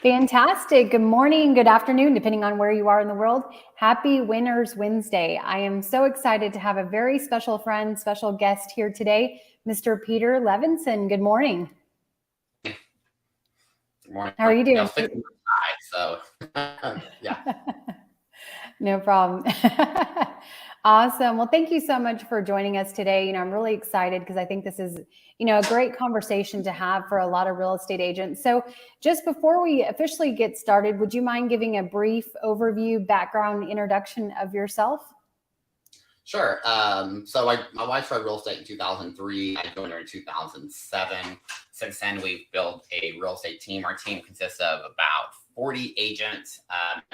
Fantastic. Good morning, good afternoon, depending on where you are in the world. Happy Winners Wednesday. I am so excited to have a very special friend, special guest here today, Mr. Peter Levinson. Good morning. Good morning. How are you doing? So, yeah. No problem. Awesome. Well, thank you so much for joining us today. I'm really excited because I think this is, a great conversation to have for a lot of real estate agents. So just before we officially get started, would you mind giving a brief overview, background, introduction of yourself? Sure. My wife started real estate in 2003. I joined her in 2007. Since then, we've built a real estate team. Our team consists of about 40 agents,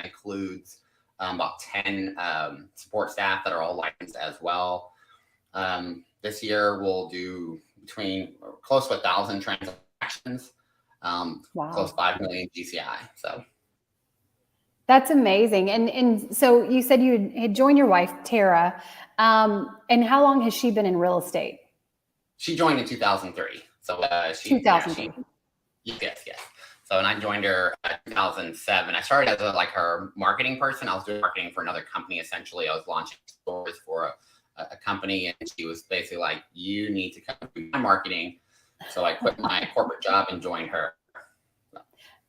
includes about 10 support staff that are all licensed as well. This year, we'll do close to 1,000 transactions, close to 5 million GCI. So. That's amazing. And so you said you had joined your wife, Tara. And how long has she been in real estate? She joined in 2003. So 2003. Yes. So when I joined her in 2007, I started as her marketing person. I was doing marketing for another company. Essentially, I was launching stores for a company, and she was basically like, "You need to come do my marketing." So I quit my corporate job and joined her.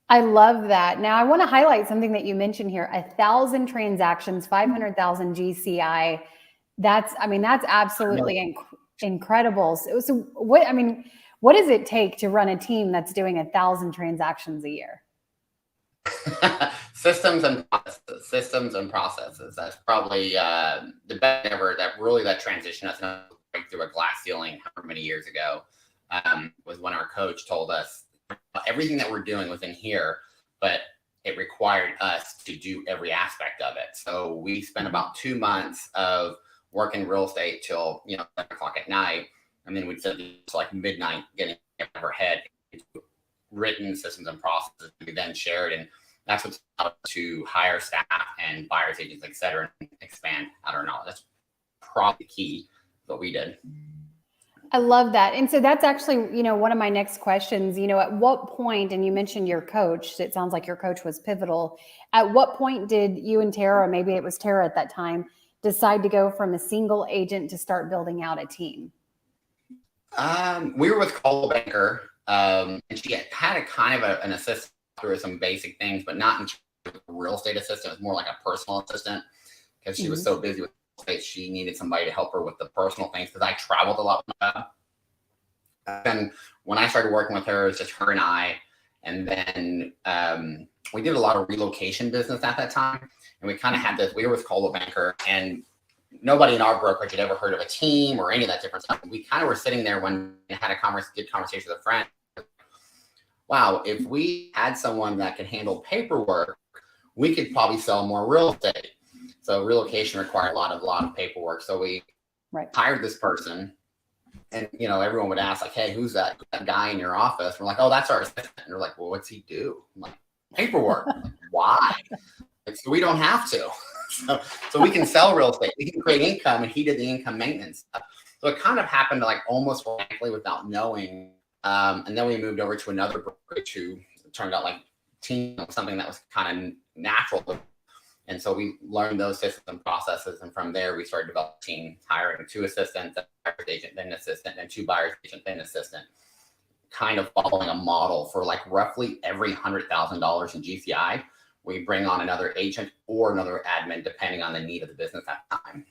I love that. Now I want to highlight something that you mentioned here: 1,000 transactions, 500,000 GCI. That's absolutely incredible. So what does it take to run a team that's doing 1,000 transactions a year? Systems and processes. That's probably the best ever. That transition us break through a glass ceiling however many years ago was when our coach told us everything that we're doing was in here, but it required us to do every aspect of it. So we spent about 2 months of working real estate till 7 o'clock at night, and then we'd sit till midnight getting our head into written systems and processes to be then shared, and that's what's allowed us to hire staff and buyers agents, etc., and expand out our knowledge. That's probably key what we did. I love that. And so that's actually, one of my next questions, at what point, and you mentioned your coach, it sounds like your coach was pivotal. At what point did you and Tara, or maybe it was Tara at that time, decide to go from a single agent to start building out a team? We were with Coldwell Banker, and she had a kind of an assistant through some basic things, but not in terms of a real estate assistant. It was more like a personal assistant because she was so busy with she needed somebody to help her with the personal things because I traveled a lot with my job. And when I started working with her, it was just her and I. And then we did a lot of relocation business at that time. And we kind of had this, we were with Coldwell Banker, and nobody in our brokerage had ever heard of a team or any of that different stuff. We kind of were sitting there when we had a good conversation with a friend. Wow, if we had someone that could handle paperwork, we could probably sell more real estate. So relocation required a lot of paperwork. So we hired this person, and everyone would ask hey, who's that guy in your office? We're like, oh, that's our assistant. And they're like, well, what's he do? I'm like, paperwork. Like, why? So we don't have to. So we can sell real estate. We can create income, and he did the income maintenance stuff. So it kind of happened almost organically without knowing. And then we moved over to another brokerage who turned out something that was kind of natural. And so we learned those systems and processes. And from there, we started developing, hiring 2 assistants, a buyer's agent, then an assistant, and 2 buyer's agent, then an assistant, kind of following a model for roughly every $100,000 in GCI. We bring on another agent or another admin, depending on the need of the business at the time.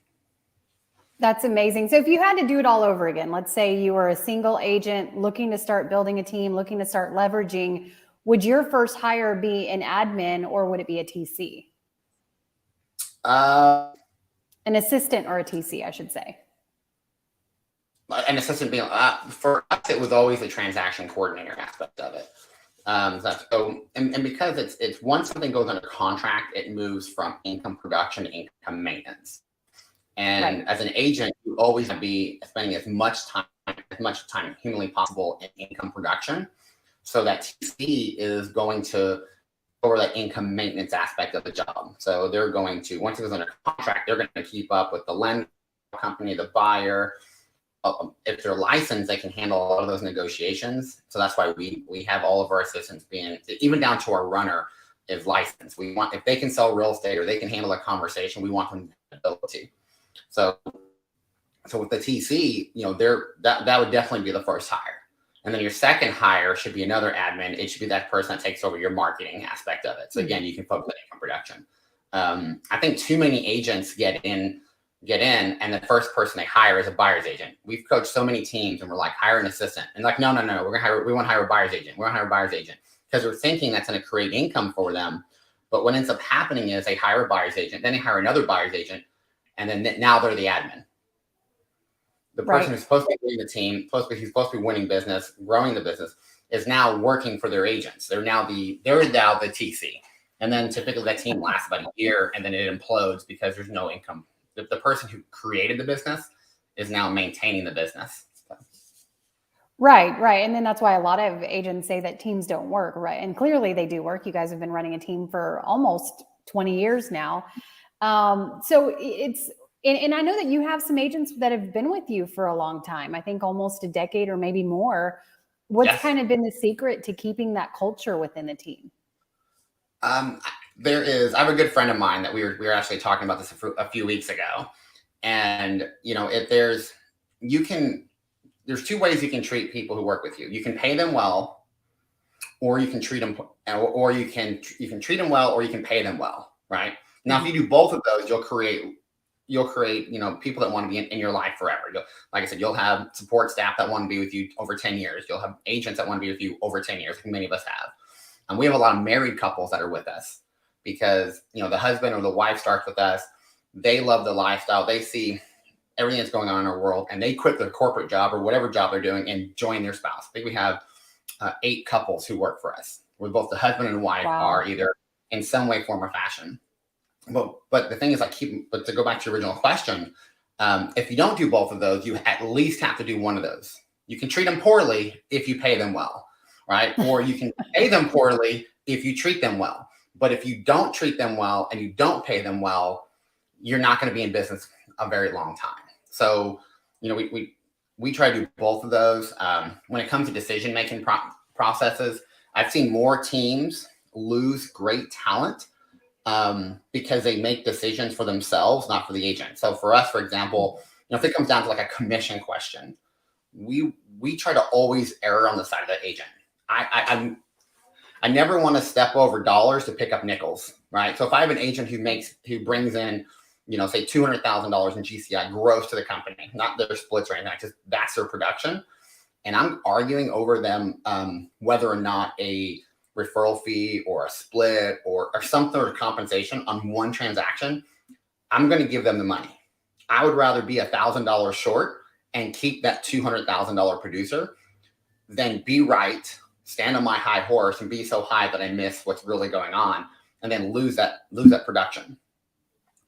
That's amazing. So if you had to do it all over again, let's say you were a single agent looking to start building a team, looking to start leveraging, would your first hire be an admin or would it be a TC? An assistant or a TC, I should say. An assistant being for us, it was always a transaction coordinator aspect of it. And because it's once something goes under contract, it moves from income production to income maintenance. And as an agent, you always have to be spending as much time humanly possible in income production. So that TC is going to over that income maintenance aspect of the job. So they're going to, once it goes under contract, they're going to keep up with the lender company, the buyer, if they're licensed, they can handle a lot of those negotiations. So that's why we have all of our assistants being, even down to our runner, is licensed. We want, if they can sell real estate or they can handle a conversation, we want them to be able to. So with the TC, that would definitely be the first hire. And then your second hire should be another admin. It should be that person that takes over your marketing aspect of it. So again, you can focus on income production. I think too many agents get in, and the first person they hire is a buyer's agent. We've coached so many teams, and we're like, hire an assistant, and like, no, we want to hire a buyer's agent. We're gonna hire a buyer's agent because we're thinking that's going to create income for them. But what ends up happening is they hire a buyer's agent, then they hire another buyer's agent, and then now they're the admin. The person who's supposed to be leading the team, who's supposed to be winning business, growing the business, is now working for their agents. They're now the TC. And then typically that team lasts about a year, and then it implodes because there's no income. The person who created the business is now maintaining the business. So. Right. And then that's why a lot of agents say that teams don't work, right? And clearly they do work. You guys have been running a team for almost 20 years now. So it's, and I know that you have some agents that have been with you for a long time. I think almost a decade or maybe more. What's kind of been the secret to keeping that culture within the team? I have a good friend of mine that we were actually talking about this a few weeks ago. And, there's two ways you can treat people who work with you. You can pay them well, or you can treat them, or you can treat them well, or you can pay them well. Right. Now, if you do both of those, you'll create, people that want to be in your life forever. Like I said, you'll have support staff that want to be with you over 10 years. You'll have agents that want to be with you over 10 years, like many of us have. And we have a lot of married couples that are with us because, the husband or the wife starts with us. They love the lifestyle. They see everything that's going on in our world, and they quit their corporate job or whatever job they're doing and join their spouse. I think we have 8 couples who work for us, where both the husband and wife are either in some way, form, or fashion. But the thing is, but to go back to your original question, if you don't do both of those, you at least have to do one of those. You can treat them poorly if you pay them well, right? Or you can pay them poorly if you treat them well. But if you don't treat them well and you don't pay them well, you're not going to be in business a very long time. So, we try to do both of those. When it comes to decision-making processes, I've seen more teams lose great talent because they make decisions for themselves, not for the agent. So for us, for example, if it comes down to like a commission question, we try to always err on the side of the agent. I never want to step over dollars to pick up nickels, right? So if I have an agent who brings in, say $200,000 in GCI gross to the company, not their splits or anything, just that's their production, and I'm arguing over them whether or not a referral fee or a split or some sort of compensation on one transaction, I'm going to give them the money. I would rather be $1,000 short and keep that $200,000 producer than be right, stand on my high horse and be so high that I miss what's really going on and then lose that production.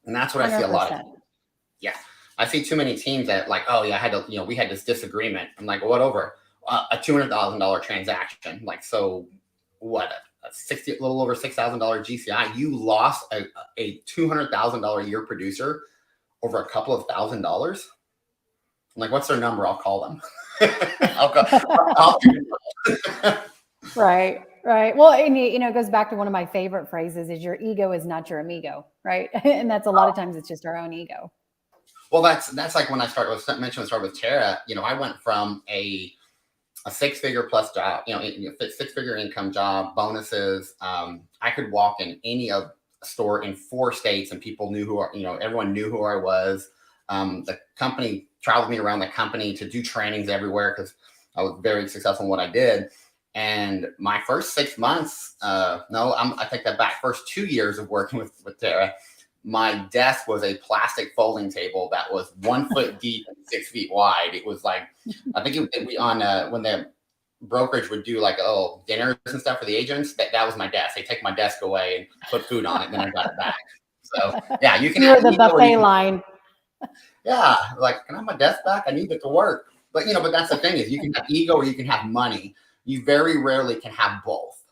And that's what 100%. I see a lot of. Yeah. I see too many teams that like, oh yeah, we had this disagreement. I'm like, what over? A $200,000 transaction. Like, so what, a little over $6,000 GCI, you lost a $200,000 a year producer over a couple of $1,000. I'm like, what's their number? I'll call them. I'll Right. Well, and it goes back to one of my favorite phrases is your ego is not your amigo, right? And that's a lot of times it's just our own ego. Well, that's like when I started with Tara, I went from a 6-figure plus job, 6-figure income job, bonuses. I could walk in any store in 4 states and people knew everyone knew who I was. The company traveled me around the company to do trainings everywhere because I was very successful in what I did. And my first 6 months, I take that back. First 2 years of working with Tara, my desk was a plastic folding table that was 1 foot deep and 6 feet wide. It was like, I think when the brokerage would do like, dinners and stuff for the agents, that was my desk. They take my desk away and put food on it, and then I got it back. So yeah, you can have the buffet line. Yeah, like, can I have my desk back? I need it to work. But but that's the thing is you can have ego or you can have money. You very rarely can have both.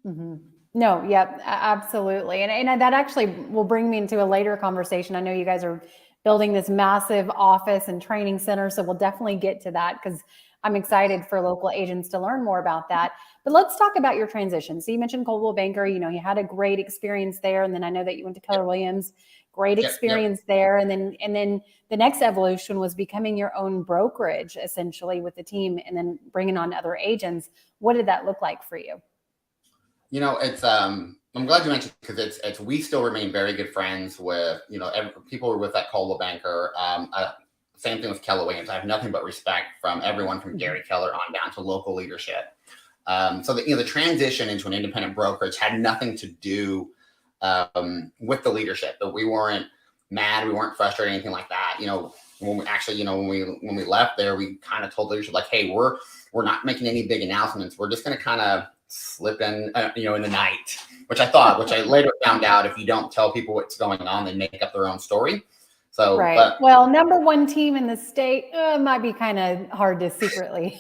Mm-hmm. No, yep, absolutely. And that actually will bring me into a later conversation. I know you guys are building this massive office and training center. So we'll definitely get to that because I'm excited for local agents to learn more about that. But let's talk about your transition. So you mentioned Coldwell Banker, you had a great experience there. And then I know that you went to Keller Williams, great experience there. And then the next evolution was becoming your own brokerage, essentially, with the team and then bringing on other agents. What did that look like for you? It's I'm glad you mentioned, because it's we still remain very good friends with people who were with that Coldwell Banker. Same thing with Keller Williams. I have nothing but respect from everyone from Gary Keller on down to local leadership. So the transition into an independent brokerage had nothing to do with the leadership. But we weren't mad, we weren't frustrated, anything like that. When we left there, we kind of told leadership, like, hey, we're not making any big announcements. We're just going to kind of slip in, in the night, which I later found out, if you don't tell people what's going on, they make up their own story. So, right. But, well, number one team in the state might be kind of hard to secretly.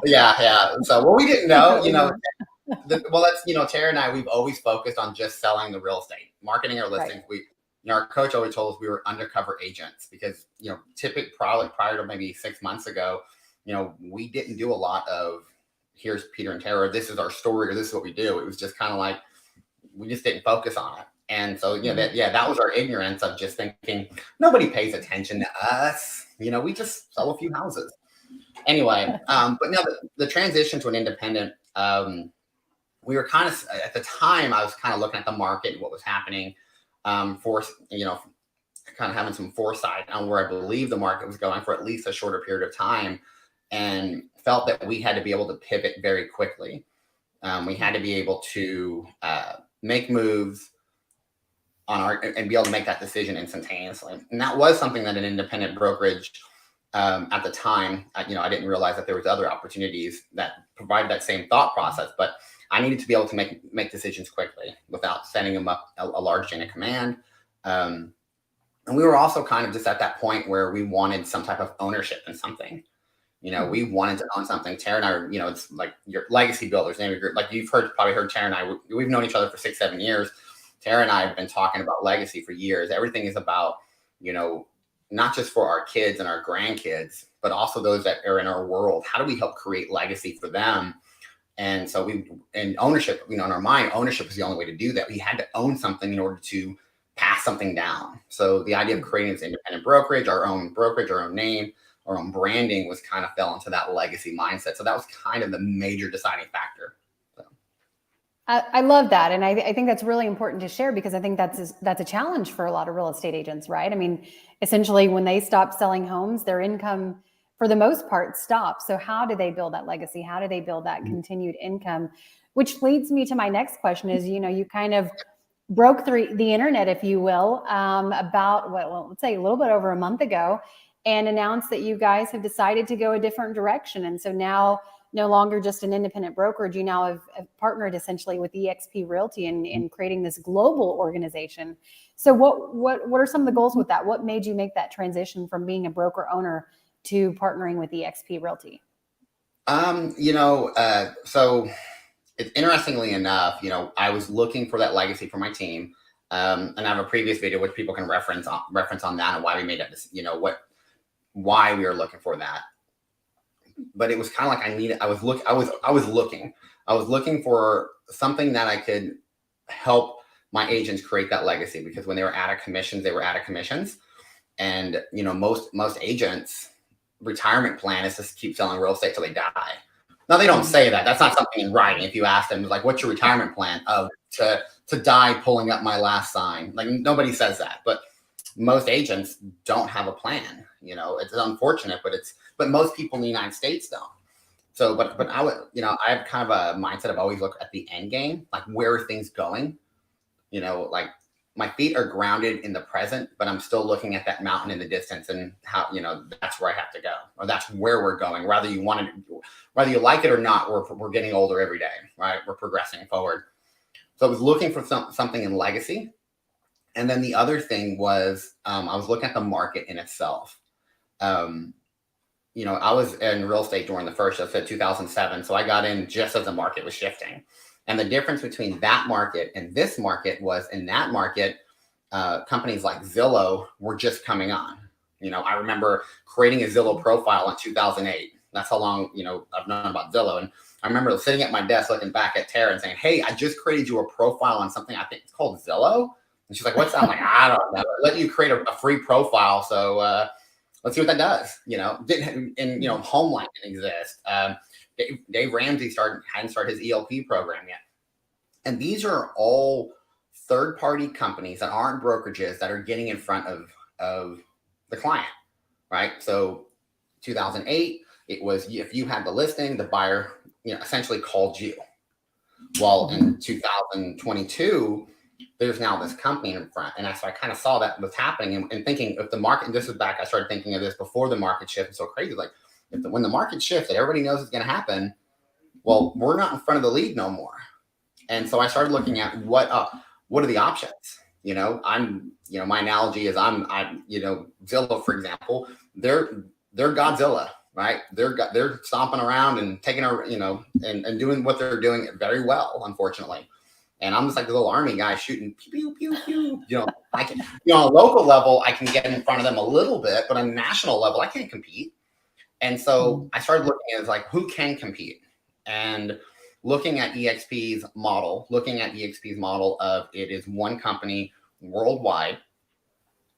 yeah. So, well, we didn't know, Tara and I, we've always focused on just selling the real estate, marketing our listings. Right. Our coach always told us we were undercover agents because, typically probably prior to maybe 6 months ago, we didn't do a lot of, here's Peter and Tara, this is our story, or this is what we do. It was just kind of like, we just didn't focus on it. And so, that was our ignorance of just thinking nobody pays attention to us. We just sell a few houses. Anyway, but no, the transition to an independent, we were kind of, at the time, I was kind of looking at the market and what was happening, kind of having some foresight on where I believe the market was going for at least a shorter period of time, and felt that we had to be able to pivot very quickly. We had to be able to make moves and be able to make that decision instantaneously. And that was something that an independent brokerage at the time, I didn't realize that there was other opportunities that provided that same thought process, but I needed to be able to make decisions quickly without setting them up a large chain of command. And we were also kind of just at that point where we wanted some type of ownership in something. We wanted to own something. Tara and I, it's like your legacy builders, name of your group. Like you've probably heard Tara and I, we've known each other for 6-7 years. Tara and I have been talking about legacy for years. Everything is about, not just for our kids and our grandkids, but also those that are in our world. How do we help create legacy for them? And so ownership, in our mind, ownership is the only way to do that. We had to own something in order to pass something down. So the idea of creating this independent brokerage, our own name, our own branding was kind of fell into that legacy mindset. So that was kind of the major deciding factor. So. I love that. And I think that's really important to share, because I think that's a challenge for a lot of real estate agents, right? I mean, essentially when they stop selling homes, their income for the most part stops. So how do they build that legacy? How do they build that continued income? Which leads me to my next question is, you kind of broke through the internet, if you will, about, let's say a little bit over a month ago, and announced that you guys have decided to go a different direction. And so now, no longer just an independent brokerage, you now have partnered essentially with eXp Realty in creating this global organization. So what are some of the goals with that? What made you make that transition from being a broker owner to partnering with eXp Realty? So interestingly enough, I was looking for that legacy for my team. And I have a previous video which people can reference on that and why we made that, why we were looking for that. But it was kind of like I was looking for something that I could help my agents create that legacy, because when they were out of commissions, they were out of commissions. And, most agents' retirement plan is to keep selling real estate till they die. Now, they don't say that. That's not something in writing. If you ask them, like, what's your retirement plan? Oh, to die pulling up my last sign. Like, nobody says that. But most agents don't have a plan. It's unfortunate, but most people in the United States don't. So, but I would, I have kind of a mindset of always look at the end game, like where are things going? Like my feet are grounded in the present, but I'm still looking at that mountain in the distance and how, that's where I have to go, or that's where we're going. Whether you like it or not, we're getting older every day, right? We're progressing forward. So I was looking for something in legacy. And then the other thing was, I was looking at the market in itself. I was in real estate during the first, I said 2007. So I got in just as the market was shifting. And the difference between that market and this market was, in that market, companies like Zillow were just coming on. I remember creating a Zillow profile in 2008. That's how long, I've known about Zillow. And I remember sitting at my desk looking back at Tara and saying, hey, I just created you a profile on something, I think it's called Zillow. And she's like, what's that? I'm like, I don't know. Let you create a free profile. So let's see what that does. Homeline didn't exist. Dave Ramsey hadn't started his ELP program yet. And these are all third-party companies that aren't brokerages that are getting in front of the client, right? So 2008, it was if you had the listing, the buyer, essentially called you. Well, in 2022, there's now this company in front. And so I kind of saw that was happening and thinking if the market, and this is back, I started thinking of this before the market shift. It's so crazy. Like when the market shifts that everybody knows is going to happen, well, we're not in front of the lead no more. And so I started looking at what are the options? My analogy is I'm Zillow, for example, they're Godzilla, right? They're stomping around and taking and doing what they're doing very well, unfortunately. And I'm just like the little army guy shooting pew, pew, pew, pew. I can, on a local level, I can get in front of them a little bit, but on a national level, I can't compete. And so I started looking at like, who can compete? And looking at EXP's model of it is one company worldwide.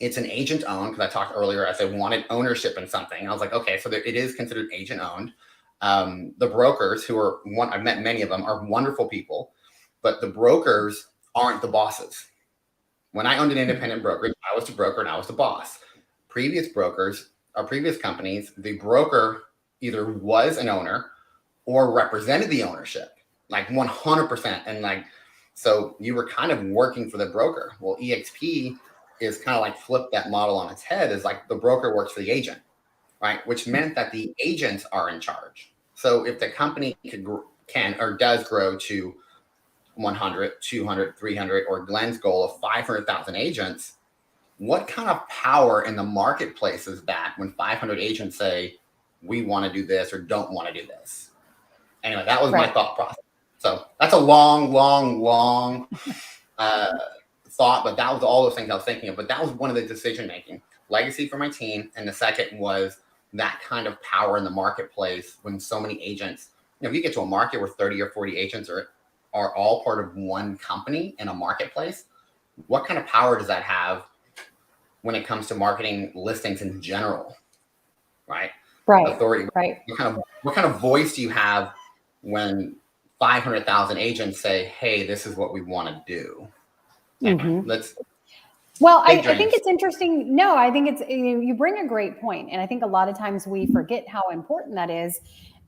It's an agent owned, because I talked earlier, I said wanted ownership in something. I was like, okay, so it is considered agent owned. The brokers I've met many of them, are wonderful people, but the brokers aren't the bosses. When I owned an independent brokerage, I was the broker and I was the boss. Previous brokers or previous companies, the broker either was an owner or represented the ownership, like 100%. And so you were kind of working for the broker. Well, EXP is kind of like flipped that model on its head, is like the broker works for the agent, right? Which meant that the agents are in charge. So if the company can or does grow to 100, 200, 300, or Glenn's goal of 500,000 agents, what kind of power in the marketplace is that when 500 agents say, we want to do this or don't want to do this? Anyway, that was my thought process. So that's a long thought, but that was all those things I was thinking of. But that was one of the decision-making. Legacy for my team. And the second was that kind of power in the marketplace when so many agents, if you get to a market where 30 or 40 agents are all part of one company in a marketplace, what kind of power does that have when it comes to marketing listings in general, right? Right. Authority. Right. What kind of voice do you have when 500,000 agents say, hey, this is what we want to do? Anyway, Well, I think it's interesting. No, I think you bring a great point. And I think a lot of times we forget how important that is.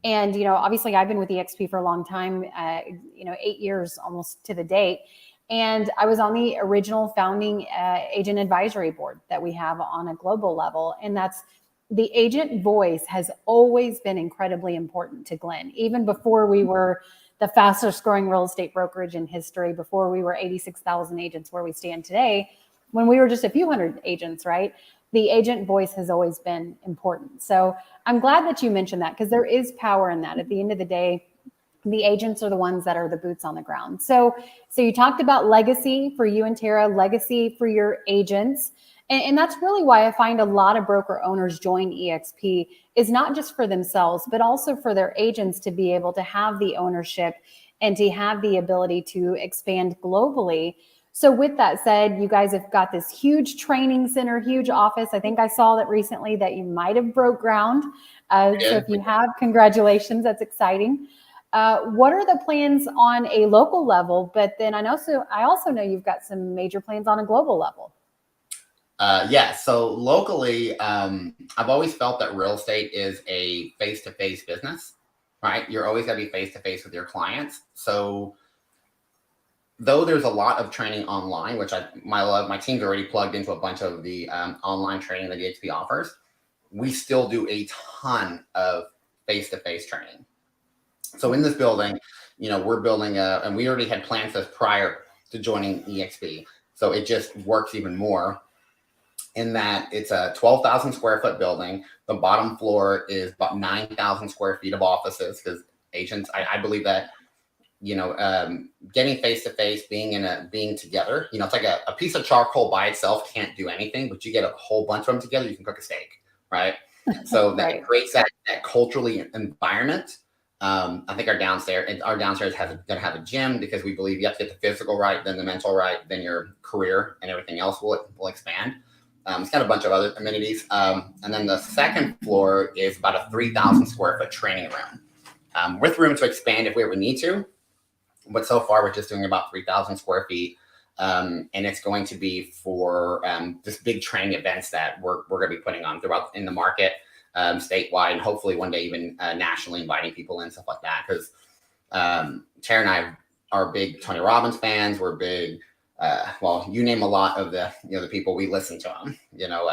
And, obviously I've been with EXP for a long time, 8 years almost to the date. And I was on the original founding agent advisory board that we have on a global level. And that's the agent voice has always been incredibly important to Glenn, even before we were the fastest growing real estate brokerage in history, before we were 86,000 agents where we stand today, when we were just a few hundred agents, right? The agent voice has always been important. So I'm glad that you mentioned that, because there is power in that. At the end of the day, the agents are the ones that are the boots on the ground. So you talked about legacy for you and Tara, legacy for your agents. And that's really why I find a lot of broker owners join EXP, is not just for themselves, but also for their agents to be able to have the ownership and to have the ability to expand globally. So with that said, you guys have got this huge training center, huge office. I think I saw that recently that you might have broke ground. So if you have, congratulations, that's exciting. What are the plans on a local level? But then I also know you've got some major plans on a global level. So locally, I've always felt that real estate is a face-to-face business, right? You're always going to be face-to-face with your clients. So though there's a lot of training online, which my team's already plugged into a bunch of the online training that EXP offers, we still do a ton of face-to-face training. So in this building, we're building and we already had plans this prior to joining EXP. So it just works even more in that it's a 12,000 square foot building. The bottom floor is about 9,000 square feet of offices, because agents, I believe that getting face to face, being together. It's like a piece of charcoal by itself can't do anything, but you get a whole bunch of them together, you can cook a steak, right? So that Right. creates that culturally environment. I think our downstairs going to have a gym, because we believe you have to get the physical right, then the mental right, then your career and everything else will expand. It's got a bunch of other amenities. And then the second floor is about a 3,000 square foot training room, with room to expand if we ever need to. But so far, we're just doing about 3,000 square feet. And it's going to be for just big training events that we're going to be putting on throughout in the market, statewide, and hopefully one day even nationally, inviting people in, stuff like that. Because Tara and I are big Tony Robbins fans. We're big, you name a lot of the people, we listen to them.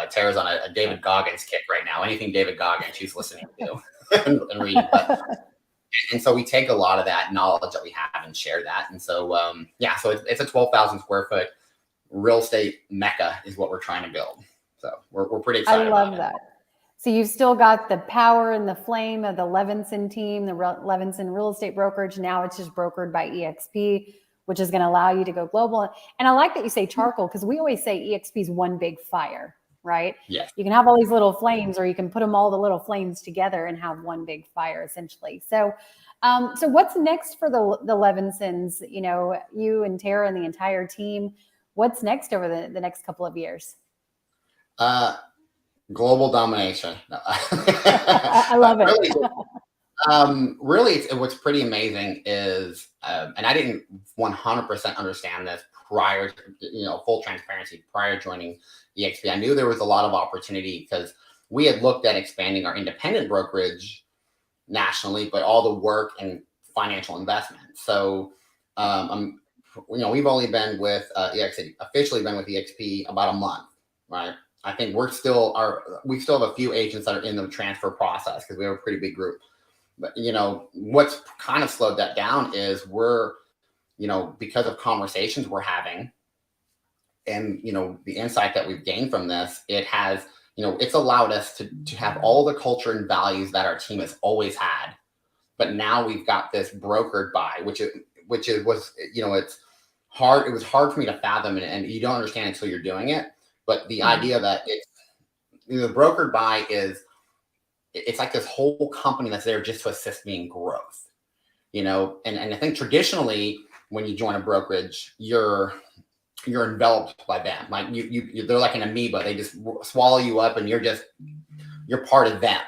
Tara's on a David Goggins kick right now. Anything David Goggins, she's listening to and reading. And so we take a lot of that knowledge that we have and share that. And so, so it's a 12,000 square foot real estate mecca is what we're trying to build. So we're pretty excited. I love that. So you've still got the power and the flame of the Levinson team, the Levinson real estate brokerage. Now it's just brokered by EXP, which is going to allow you to go global. And I like that you say charcoal, because we always say EXP is one big fire, right? Yes. You can have all these little flames, or you can put all the little flames together and have one big fire, essentially. So what's next for the Levinsons? You and Tara and the entire team, what's next over the next couple of years? Global domination. I love it. Really, what's pretty amazing is, and I didn't 100% understand this prior to, full transparency, prior to joining EXP. I knew there was a lot of opportunity, because we had looked at expanding our independent brokerage nationally, but all the work and financial investment. So, we've only been with officially been with EXP about a month, right? I think we still have a few agents that are in the transfer process, because we have a pretty big group. But what's kind of slowed that down is we're, because of conversations we're having, and the insight that we've gained from this, it has, it's allowed us to have all the culture and values that our team has always had. But now we've got this brokered by, it's hard. It was hard for me to fathom, and you don't understand until you're doing it. But the idea that it's, brokered by it's like this whole company that's there just to assist me in growth, and I think traditionally when you join a brokerage, you're enveloped by them. Like they're like an amoeba. They just swallow you up, and you're part of them,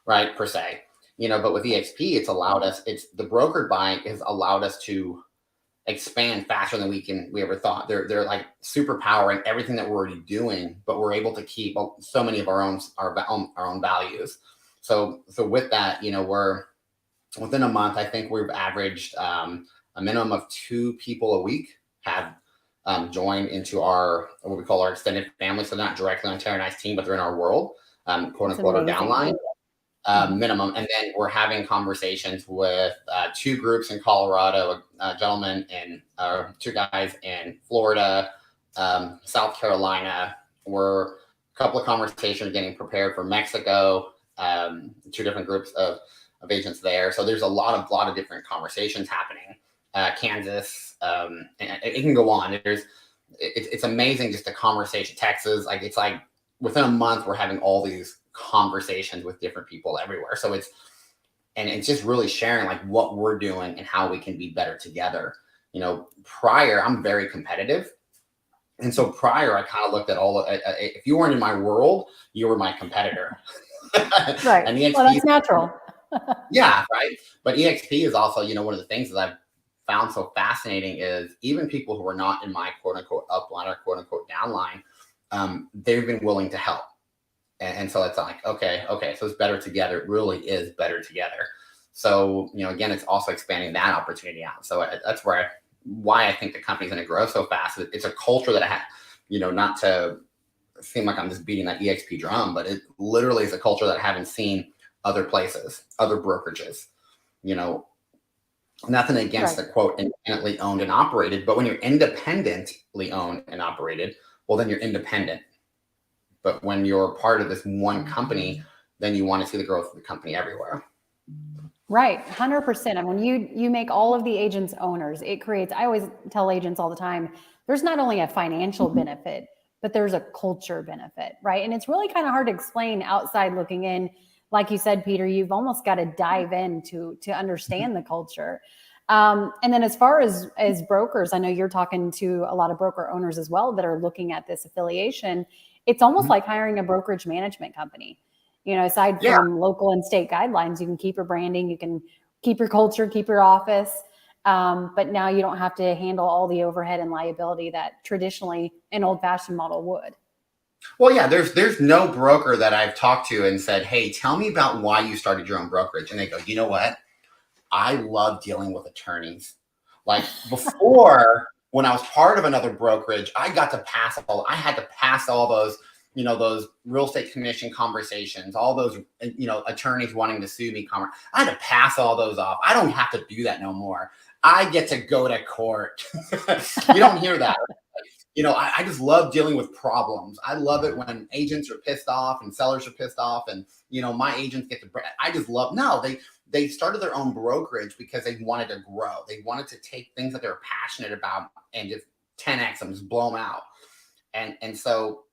right? Per se, but with EXP, the brokered by has allowed us to expand faster than we ever thought. They're like superpowering everything that we're already doing, but we're able to keep so many of our own values. So with that, we're within a month, I think we've averaged a minimum of 2 people a week have joined into what we call our extended family. So they're not directly on Tara and I's team, but they're in our world, quote unquote, our downline. Minimum. And then we're having conversations with 2 groups in Colorado, a gentleman and 2 guys in Florida, South Carolina. We're a couple of conversations getting prepared for Mexico, 2 different groups of agents there. So there's a lot of different conversations happening. Kansas, and it can go on. It's amazing, just the conversation. Texas, it's like within a month we're having all these conversations with different people everywhere. So it's just really sharing like what we're doing and how we can be better together. Prior, I'm very competitive. And so prior, I kind of looked at if you weren't in my world, you were my competitor. Right. And EXP, well, that's natural. Yeah, right. But EXP is also, one of the things that I've found so fascinating is even people who are not in my quote unquote upline or quote unquote downline, they've been willing to help. And so it's like, okay, so it's better together. It really is better together. So, again, it's also expanding that opportunity out. So that's why I think the company's going to grow so fast. It's a culture that I have, not to seem like I'm just beating that EXP drum, but it literally is a culture that I haven't seen other places, other brokerages, nothing against the quote independently owned and operated, but when you're independently owned and operated, well, then you're independent. But when you're part of this one company, then you want to see the growth of the company everywhere. Right, 100%. And when you make all of the agents owners, it creates, I always tell agents all the time, there's not only a financial benefit, but there's a culture benefit, right? And it's really kind of hard to explain outside looking in. Like you said, Peter, you've almost got to dive in to understand the culture. And then as far as brokers, I know you're talking to a lot of broker owners as well that are looking at this affiliation. It's almost like hiring a brokerage management company. Aside Yeah. from local and state guidelines, you can keep your branding, you can keep your culture, keep your office. But now you don't have to handle all the overhead and liability that traditionally an old-fashioned model would. Well, yeah, there's no broker that I've talked to and said, hey, tell me about why you started your own brokerage. And they go, you know what? I love dealing with attorneys. Like before, when I was part of another brokerage, I had to pass all those, those real estate commission conversations, all those, attorneys wanting to sue me. I had to pass all those off. I don't have to do that no more. I get to go to court. You don't hear that. I just love dealing with problems. I love it when agents are pissed off and sellers are pissed off, and my agents get to. I just love. No, they started their own brokerage because they wanted to grow. They wanted to take things that they were passionate about and just 10x them, just blow them out. And so,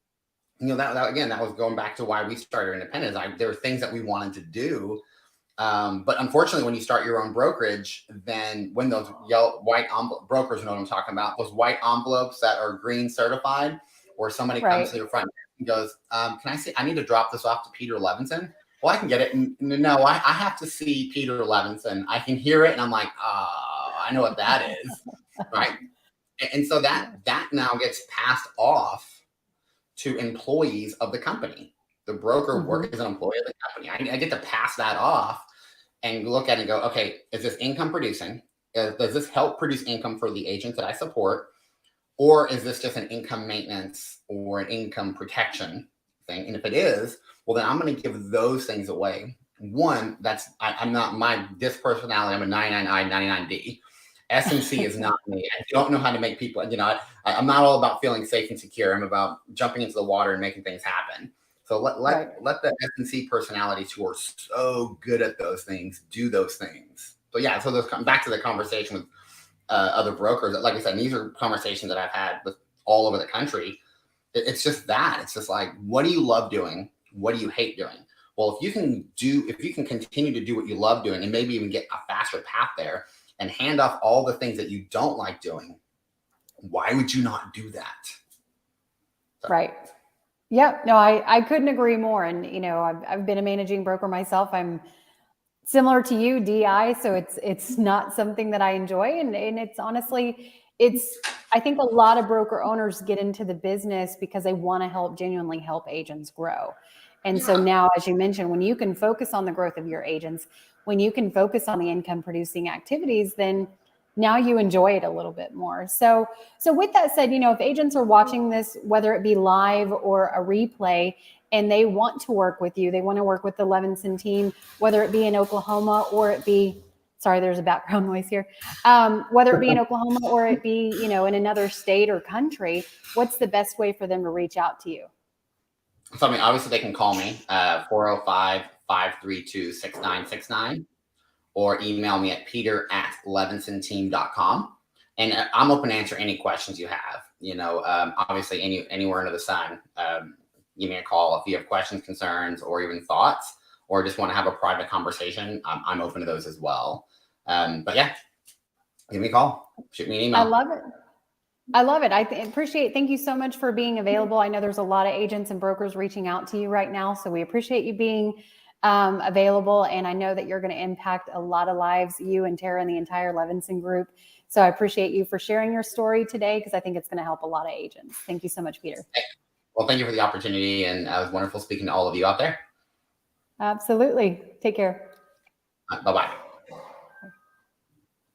that was going back to why we started independence. There were things that we wanted to do. But unfortunately, when you start your own brokerage, then when those white envelope brokers know what I'm talking about, those white envelopes that are green certified, or somebody comes to your front and goes, can I need to drop this off to Peter Levinson? Well, I can get it. No, I have to see Peter Levinson. I can hear it. And I'm like, I know what that is. Right. And so that now gets passed off to employees of the company. The broker works as an employee of the company. I get to pass that off and look at it and go, okay, is this income producing? Does this help produce income for the agents that I support? Or is this just an income maintenance or an income protection thing? And if it is, well, then I'm going to give those things away. One, I'm not this personality. I'm a 99I, 99D. S&C is not me. I don't know how to make people, I'm not all about feeling safe and secure. I'm about jumping into the water and making things happen. So let the S&C personalities who are so good at those things do those things. So yeah, so those come back to the conversation with other brokers. Like I said, these are conversations that I've had with all over the country. It's just that. It's just like, what do you love doing? What do you hate doing? Well, if you can continue to do what you love doing and maybe even get a faster path there and hand off all the things that you don't like doing, why would you not do that? So. Right. Yeah, no, I couldn't agree more. And, I've been a managing broker myself. I'm similar to you, DI. So it's not something that I enjoy. And it's honestly, I think a lot of broker owners get into the business because they want to genuinely help agents grow. And so now, as you mentioned, when you can focus on the growth of your agents, when you can focus on the income producing activities, then now you enjoy it a little bit more. So with that said, if agents are watching this, whether it be live or a replay, and they want to work with you, they want to work with the Levinson team, whether it be in Oklahoma or it be, sorry, there's a background noise here, whether it be in Oklahoma or it be, in another state or country, what's the best way for them to reach out to you? So, obviously they can call me, 405-532-6969. Or email me at peter@levinsonteam.com. And I'm open to answer any questions you have. Obviously anywhere under the sun, give me a call if you have questions, concerns, or even thoughts, or just want to have a private conversation. I'm open to those as well. But yeah, give me a call, shoot me an email. I love it. I love it. I appreciate. Thank you so much for being available. I know there's a lot of agents and brokers reaching out to you right now, so we appreciate you being available. And I know that you're going to impact a lot of lives, you and Tara and the entire Levinson group. So I appreciate you for sharing your story today, because I think it's going to help a lot of agents. Thank you so much, Peter. Well, thank you for the opportunity. And it was wonderful speaking to all of you out there. Absolutely. Take care. Bye-bye.